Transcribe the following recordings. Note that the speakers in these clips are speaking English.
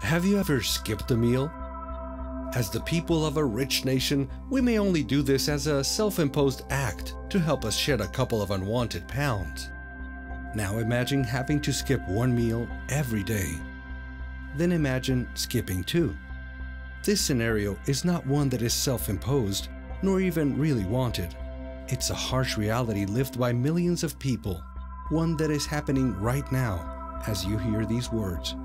Have you ever skipped a meal? As the people of a rich nation, we may only do this as a self-imposed act to help us shed a couple of unwanted pounds. Now imagine having to skip one meal every day. Then imagine skipping two. This scenario is not one that is self-imposed, nor even really wanted. It's a harsh reality lived by millions of people, one that is happening right now as you hear these words.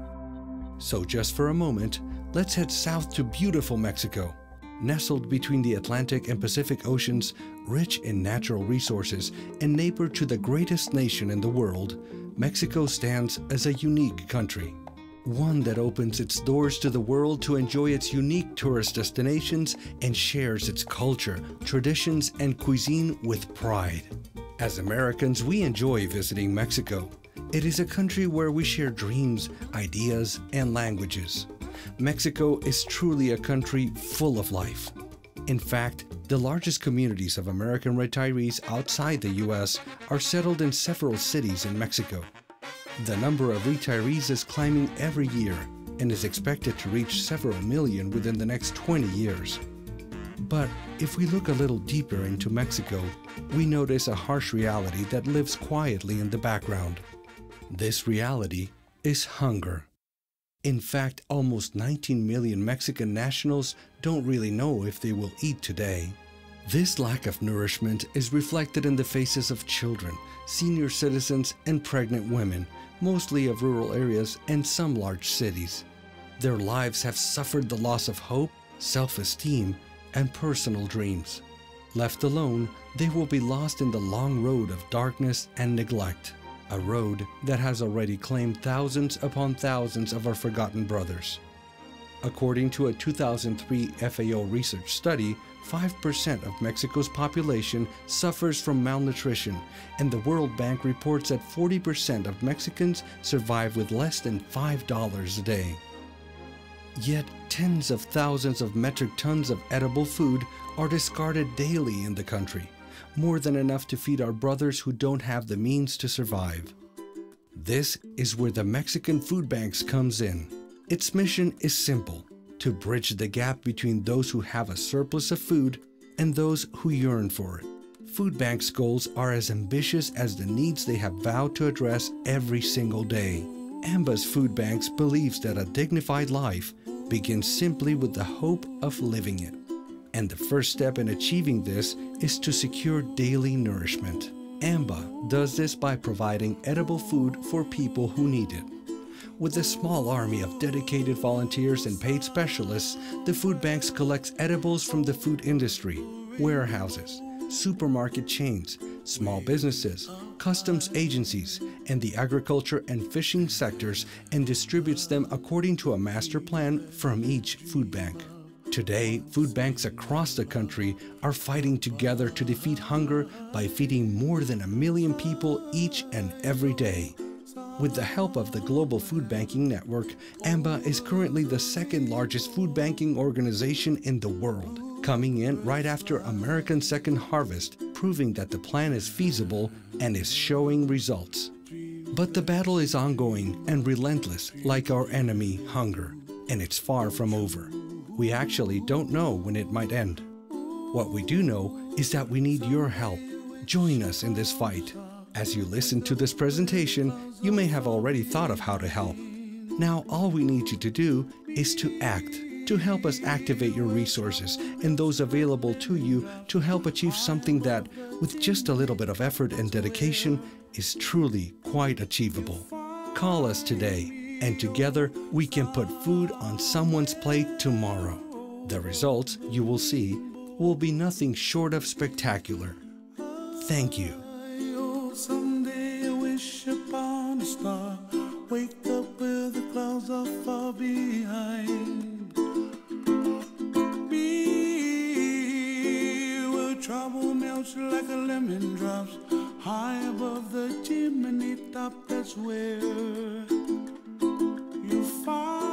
So just for a moment, let's head south to beautiful Mexico. Nestled between the Atlantic and Pacific Oceans, rich in natural resources and neighbor to the greatest nation in the world, Mexico stands as a unique country. One that opens its doors to the world to enjoy its unique tourist destinations and shares its culture, traditions, and cuisine with pride. As Americans, we enjoy visiting Mexico. It is a country where we share dreams, ideas, and languages. Mexico is truly a country full of life. In fact, the largest communities of American retirees outside the U.S. are settled in several cities in Mexico. The number of retirees is climbing every year and is expected to reach several million within the next 20 years. But if we look a little deeper into Mexico, we notice a harsh reality that lives quietly in the background. This reality is hunger. In fact, almost 19 million Mexican nationals don't really know if they will eat today. This lack of nourishment is reflected in the faces of children, senior citizens, and pregnant women, mostly of rural areas and some large cities. Their lives have suffered the loss of hope, self-esteem, and personal dreams. Left alone, they will be lost in the long road of darkness and neglect. A road that has already claimed thousands upon thousands of our forgotten brothers. According to a 2003 FAO research study, 5% of Mexico's population suffers from malnutrition, and the World Bank reports that 40% of Mexicans survive with less than $5 a day. Yet, tens of thousands of metric tons of edible food are discarded daily in the country. More than enough to feed our brothers who don't have the means to survive. This is where the Mexican Food Banks comes in. Its mission is simple: to bridge the gap between those who have a surplus of food and those who yearn for it. Food Banks' goals are as ambitious as the needs they have vowed to address every single day. AMBA's Food Banks believes that a dignified life begins simply with the hope of living it. And the first step in achieving this is to secure daily nourishment. AMBA does this by providing edible food for people who need it. With a small army of dedicated volunteers and paid specialists, the Food Banks collects edibles from the food industry, warehouses, supermarket chains, small businesses, customs agencies, and the agriculture and fishing sectors, and distributes them according to a master plan from each food bank. Today, food banks across the country are fighting together to defeat hunger by feeding more than 1 million people each and every day. With the help of the Global Food Banking Network, AMBA is currently the second largest food banking organization in the world, coming in right after American Second Harvest, proving that the plan is feasible and is showing results. But the battle is ongoing and relentless, like our enemy, hunger, and it's far from over. We actually don't know when it might end. What we do know is that we need your help. Join us in this fight. As you listen to this presentation, you may have already thought of how to help. Now all we need you to do is to act, to help us activate your resources and those available to you to help achieve something that, with just a little bit of effort and dedication, is truly quite achievable. Call us today, and together we can put food on someone's plate tomorrow. The results, you will see, will be nothing short of spectacular. Thank you. Someday I wish upon a star, wake up with the clouds are far behind. Be where trouble melts like a lemon drops, high above the chimney top, that's where you find